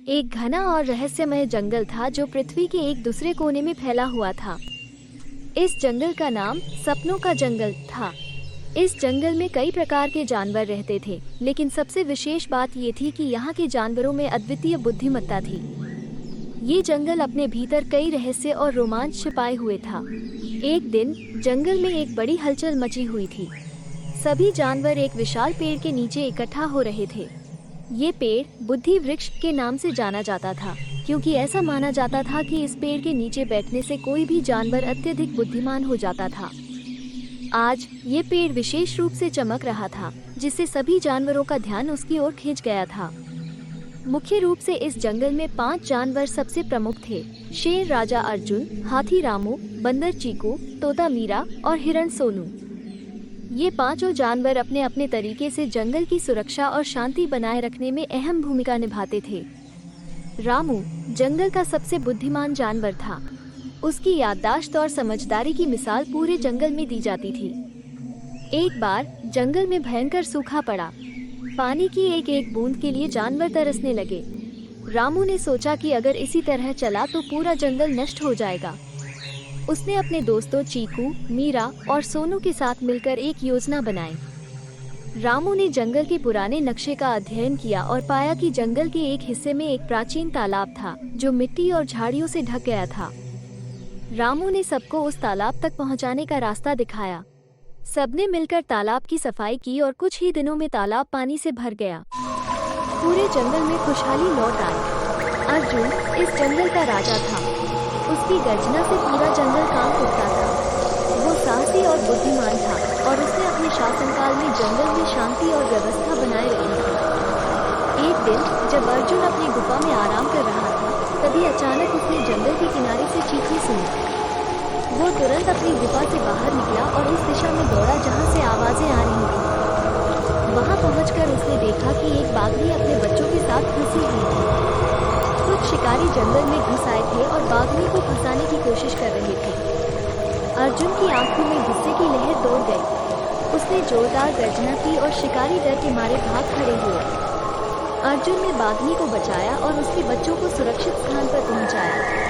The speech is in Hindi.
एक घना और रहस्यमय जंगल था जो पृथ्वी के एक दूसरे कोने में फैला हुआ था। इस जंगल का नाम सपनों का जंगल था। इस जंगल में कई प्रकार के जानवर रहते थे, लेकिन सबसे विशेष बात ये थी कि यहाँ के जानवरों में अद्वितीय बुद्धिमत्ता थी। ये जंगल अपने भीतर कई रहस्य और रोमांच छिपाए हुए था। एक दिन जंगल में एक बड़ी हलचल मची हुई थी। सभी जानवर एक विशाल पेड़ के नीचे इकट्ठा हो रहे थे। ये पेड़ बुद्धि वृक्ष के नाम से जाना जाता था, क्योंकि ऐसा माना जाता था कि इस पेड़ के नीचे बैठने से कोई भी जानवर अत्यधिक बुद्धिमान हो जाता था। आज ये पेड़ विशेष रूप से चमक रहा था, जिससे सभी जानवरों का ध्यान उसकी ओर खींच गया था। मुख्य रूप से इस जंगल में 5 जानवर सबसे प्रमुख थे: शेर राजा अर्जुन, हाथी रामू, बंदर चीकू, तोता मीरा और हिरण सोनू। ये पांचों जानवर अपने अपने तरीके से जंगल की सुरक्षा और शांति बनाए रखने में अहम भूमिका निभाते थे। रामू जंगल का सबसे बुद्धिमान जानवर था। उसकी याददाश्त और समझदारी की मिसाल पूरे जंगल में दी जाती थी। एक बार जंगल में भयंकर सूखा पड़ा। पानी की एक एक बूंद के लिए जानवर तरसने लगे। रामू ने सोचा कि अगर इसी तरह चला तो पूरा जंगल नष्ट हो जाएगा। उसने अपने दोस्तों चीकू, मीरा और सोनू के साथ मिलकर एक योजना बनाई। रामू ने जंगल के पुराने नक्शे का अध्ययन किया और पाया कि जंगल के एक हिस्से में एक प्राचीन तालाब था, जो मिट्टी और झाड़ियों से ढक गया था। रामू ने सबको उस तालाब तक पहुंचाने का रास्ता दिखाया। सबने मिलकर तालाब की सफाई की और कुछ ही दिनों में तालाब पानी से भर गया। पूरे जंगल में खुशहाली लौट आई। अर्जुन इस जंगल का राजा था। उसकी गर्जना से पूरा जंगल कांप उठता था। वो साहसी और बुद्धिमान था और उसने अपने शासनकाल में जंगल में शांति और व्यवस्था बनाए रखी थी। एक दिन जब अर्जुन अपनी गुफा में आराम कर रहा था, तभी अचानक उसने जंगल के किनारे से चीखी सुनी। वो तुरंत अपनी गुफा से बाहर निकला और उस दिशा में दौड़ा जहाँ से आवाजें आ रही थी। वहाँ पहुंचकर उसने देखा कि एक बाघनी अपने बच्चों के साथ फंसी हुई थी। कुछ शिकारी जंगल में घुस आए थे और बाघनी को फंसाने की कोशिश कर रहे थे। अर्जुन की आंखों में गुस्से की लहर दौड़ गई। उसने जोरदार गर्जना की और शिकारी डर के मारे भाग खड़े हुए। अर्जुन ने बाघनी को बचाया और उसके बच्चों को सुरक्षित स्थान पर पहुंचाया।